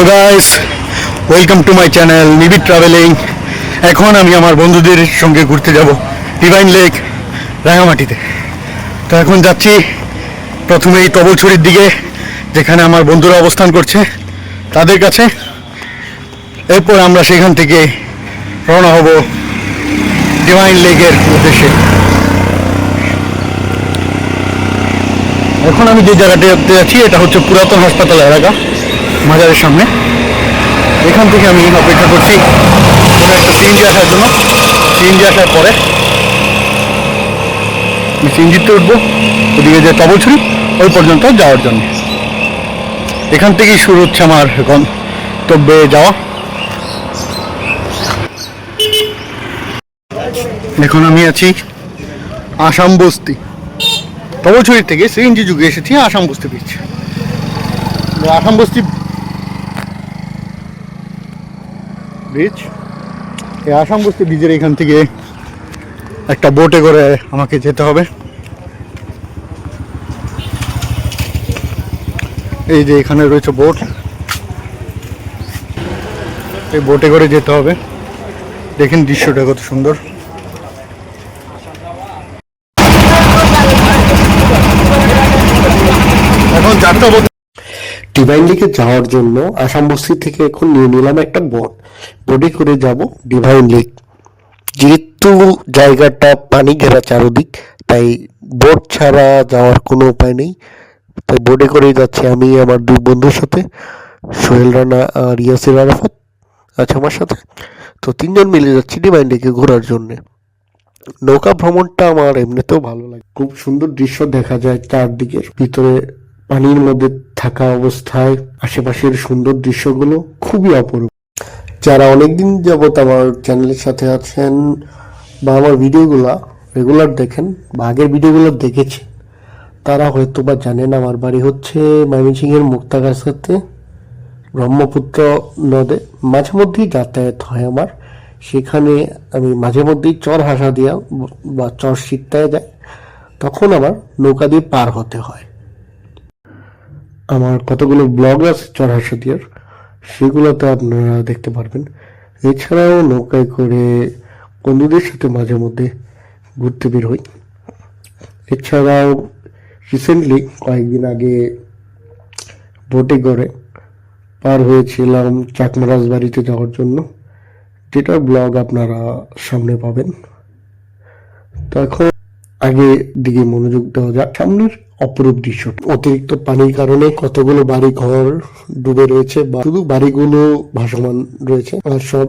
Hello guys, welcome to my channel নিবিড় travelling. এখন আমি আমার বন্ধুদের সঙ্গে ঘুরতে যাব ডিভাইন লেক রাঙামাটিতে। তো এখন যাচ্ছি প্রথমেই তবলছড়ির দিকে, যেখানে আমার বন্ধুরা অবস্থান করছে তাদের কাছে। এরপর আমরা সেখান থেকে রওনা হব ডিভাইন লেকের উদ্দেশ্যে। এখন আমি যে জায়গাটাতে যাচ্ছি এটা হচ্ছে পুরাতন হাসপাতাল এলাকা, মাজারের সামনে। এখান থেকে আমি অপেক্ষা করছি কোনো একটা সিএনজি আসার জন্য। সিএনজি আসার পরে আমি সিএনজিতে উঠবো, ওদিকে যে তবলছড়ি ওই পর্যন্ত যাওয়ার জন্য। এখান থেকেই শুরু হচ্ছে আমার গন্তব্যে যাওয়া। এখন আমি আছি আসাম বস্তি। তবলছড়ি থেকে সিএনজি যুগে এসেছি আসাম বস্তি বিচ। আসাম বস্তি ব্রিজ, এই আসাম বস্তি ব্রিজের এখান থেকে একটা বোটে করে আমাকে যেতে হবে। এই যে এখানে রয়েছে বোট, এই বোটে করে যেতে হবে। দেখেন দৃশ্যটা কত সুন্দর। এখন যাত্রা ডিভাইন লেকে যাওয়ার জন্য আসাম বস্তি থেকে এখন নিয়ে নিলাম একটা বোটে করে যাব ডিভাইন লেক। যেহেতু জায়গাটা পানি ঘেরা চারদিক, তাই বোট ছাড়া যাওয়ার কোনো উপায় নেই। তাই বোটে করেই যাচ্ছি আমি আমার দুই বন্ধুর সাথে, সোহেল রানা আর ইয়াসির আরাফাত আছে আমার সাথে। তো তিনজন মিলে যাচ্ছি ডিভাইন লেকে ঘোরার জন্যে। নৌকা ভ্রমণটা আমার এমনিতেও ভালো লাগে, খুব সুন্দর দৃশ্য দেখা যায় চারদিকের। ভিতরে পানির মধ্যে থাকা অবস্থায় আশেপাশের সুন্দর দৃশ্যগুলো খুবই অপরূপ। যারা অনেকদিন যাবত আমার চ্যানেলের সাথে আছেন বা আমার ভিডিওগুলা রেগুলার দেখেন বা আগের ভিডিওগুলো দেখেছেন, তারা হয়তো বা জানেন আমার বাড়ি হচ্ছে ময়মনসিংহের মুক্তাগাছাতে, ব্রহ্মপুত্র নদে মাঝে মধ্যেই যাতায়াত হয় আমার। সেখানে আমি মাঝে মধ্যেই চর হাসা দিয়া বা চর সিটটায় যাই, তখন আমার নৌকা দিয়ে পার হতে হয়। আমার কতগুলো ব্লগ আছে চর হাসা দিয়ার, সেগুলোতে আপনারা দেখতে পারবেন। এছাড়াও নৌকায় করে বন্ধুদের সাথে মাঝে মধ্যে ঘুরতে বের হই। এছাড়াও রিসেন্টলি কয়েকদিন আগে বোটে করে পার হয়েছিলাম চাকমা রাজবাড়িতে যাওয়ার জন্য, যেটার ব্লগ আপনারা সামনে পাবেন। তো এখন আগে দিকে মনোযোগ দেওয়া যাক। সামনের অপরূপ দৃশ্যটা, অতিরিক্ত পানির কারণে কতগুলো বাড়ি ঘর ডুবে রয়েছে, বা শুধু বাড়িগুলো ভাসমান রয়েছে আর সব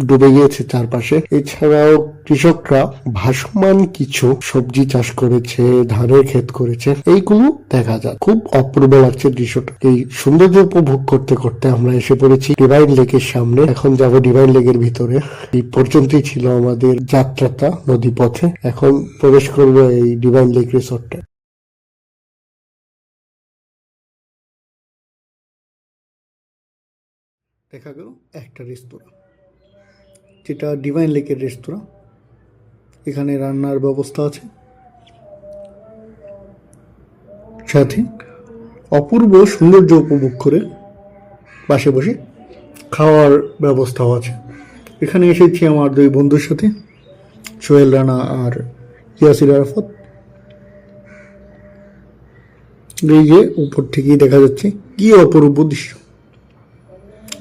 ডুবে গিয়েছে চারপাশে। এছাড়াও কৃষকরা ভাসমান কিছু সবজি চাষ করেছে, ধানের ক্ষেত করেছে, এইগুলো দেখা যায়। খুব অপূর্ব লাগছে দৃশ্যটা। এই সৌন্দর্য উপভোগ করতে করতে আমরা এসে পড়েছি ডিভাইন লেকের সামনে। এখন যাব ডিভাইন লেকের ভিতরে। এই পর্যন্তই ছিল আমাদের যাত্রাটা নদী পথে। এখন প্রবেশ করবো এই ডিভাইন লেক রিসোর্টে। দেখা গেল একটা রেস্তোরাঁ, যেটা ডিভাইন লেকের রেস্তোরাঁ। এখানে রান্নার ব্যবস্থা আছে, সাথে অপূর্ব সৌন্দর্য উপভোগ করে পাশে বসে খাওয়ার ব্যবস্থাও আছে। এখানে এসেছি আমার দুই বন্ধুর সাথে, সোহেল রানা আর ইয়াসির আরাফাত। এই যে উপর থেকেই দেখা যাচ্ছে কি অপূর্ব দৃশ্য।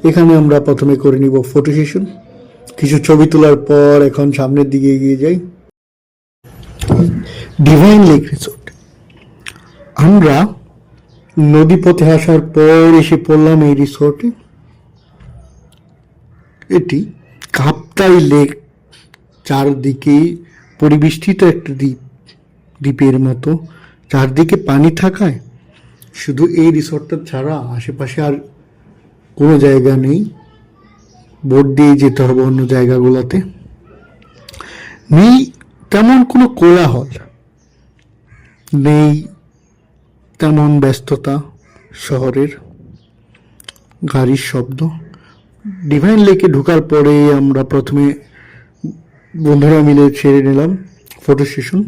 এখানে আমরা প্রথমে করে নিব ফটো সেশন, কিছু ছবি তোলার পর এখন সামনের দিকে এগিয়ে যাই। Divine lake resort. আমরা নদী পথে আসার পর এসে পড়লাম এই রিসোর্টে। এটি কাপ্তাই লেক, চারদিকে পরিবেষ্টিত একটা দ্বীপের মতো, চারদিকে পানি থাকায় শুধু এই রিসোর্টটা ছাড়া আশেপাশে আর কোনো জায়গা নেই। বোট দিয়ে যেতে হবে অন্য জায়গাগুলোতে। নেই তেমন কোনো কোলাহল, নেই তেমন ব্যস্ততা শহরের, গাড়ির শব্দ। ডিভাইন লেকে ঢোকার পরে আমরা প্রথমে বন্ধুরা মিলে ছেড়ে নিলাম ফটো সেশন,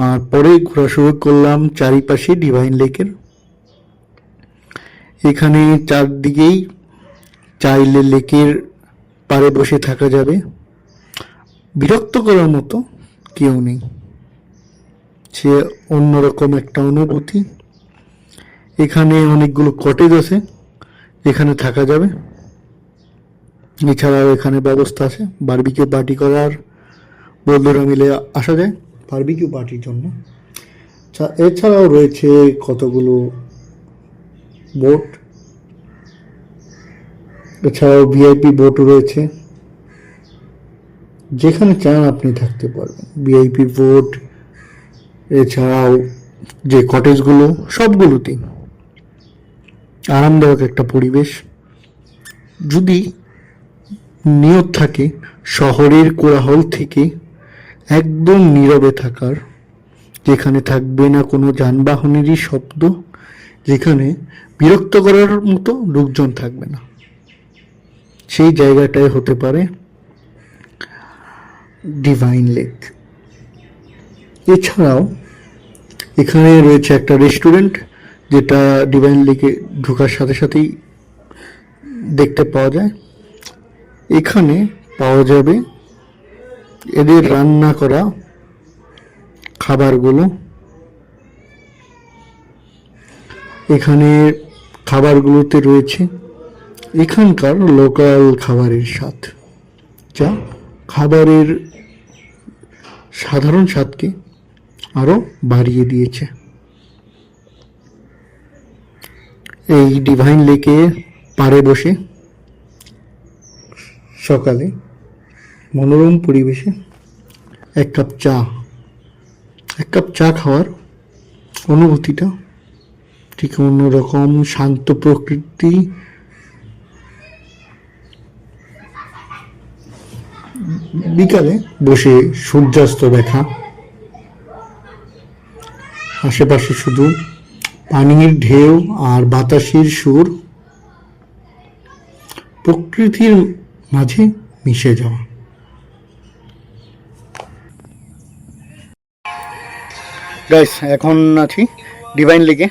আর পরে ঘোরা শুরু করলাম চারিপাশে ডিভাইন লেকের। এখানে চারদিকেই চাইলে লেকের পাড়ে বসে থাকা যাবে, বিরক্ত করার মতো কেউ নেই, সে অন্যরকম একটা অনুভূতি। এখানে অনেকগুলো কটেজ আছে, এখানে থাকা যাবে। এছাড়াও এখানে ব্যবস্থা আছে বারবিকিউ পার্টি করার, বন্ধুরা মিলে আসা যায় বারবিকিউ পার্টির জন্য। এছাড়াও রয়েছে কতগুলো বোট, এছাড়াও ভিআইপি বোটও রয়েছে, যেখানে চান আপনি থাকতে পারবেন। ভিআইপি বোট, এছাড়াও যে কটেজগুলো, সবগুলোতেই আরামদায়ক একটা পরিবেশ। যদি নিয়ত থাকে শহরের কোলাহল থেকে একদম নীরবে থাকার, যেখানে থাকবে না কোনো যানবাহনেরই শব্দ, যেখানে বিরক্ত করার মতো লোকজন থাকবে না, সেই জায়গাটাই হতে পারে ডিভাইন লেক। এছাড়াও এখানে রয়েছে একটা রেস্টুরেন্ট, যেটা ডিভাইন লেকে ঢোকার সাথে সাথেই দেখতে পাওয়া যায়। এখানে পাওয়া যাবে এদের রান্না করা খাবারগুলো। এখানে খাবারগুলোতে রয়েছে এখানকার লোকাল খাবারের স্বাদ, যা খাবারের সাধারণ স্বাদকে আরো বাড়িয়ে দিয়েছে। এই ডিভাইন লেকে পাড়ে বসে সকালে মনোরম পরিবেশে এক কাপ চা খাওয়ার অনুভূতিটা ঠিক অন্যরকম। শান্ত প্রকৃতি, বিকালে বসে সূর্যাস্ত দেখা, আশেপাশে শুধু পানির ঢেউ আর বাতাসের সুর, প্রকৃতির মাঝে মিশে যাওয়া। গাইস, এখন আছি ডিভাইন লেকে।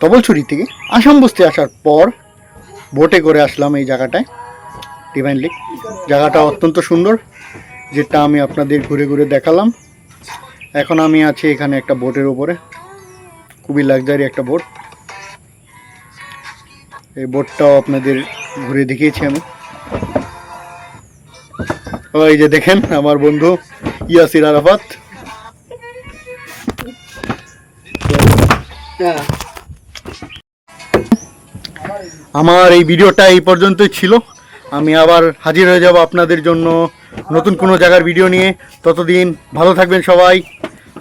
তবলছড়ি থেকে আসাম বস্তি আসার পর বোটে করে আসলাম এই জায়গাটায়, ডিভাইন লেক। জায়গাটা অত্যন্ত সুন্দর, যেটা আমি আপনাদের ঘুরে ঘুরে দেখালাম। এখন আমি আছি এখানে একটা বোটের উপরে, খুবই লাক্সারি একটা বোট। এই বোটটাও আপনাদের ঘুরে দেখিয়েছি আমি। ওই যে দেখেন আমার বন্ধু ইয়াসির আরাফাত। আমার এই ভিডিওটা এই পর্যন্তই ছিল। আমি আবার হাজির হয়ে যাব আপনাদের জন্য নতুন কোনো জায়গার ভিডিও নিয়ে। ততদিন ভালো থাকবেন সবাই,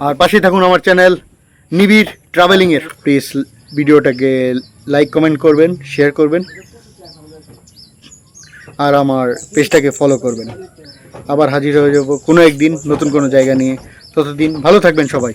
আর পাশে থাকুন আমার চ্যানেল নিবিড় ট্রাভেলিংয়ের। প্লিজ ভিডিওটাকে লাইক কমেন্ট করবেন, শেয়ার করবেন, আর আমার পেজটাকে ফলো করবেন। আবার হাজির হয়ে যাব কোনো একদিন নতুন কোনো জায়গা নিয়ে। ততদিন ভালো থাকবেন সবাই।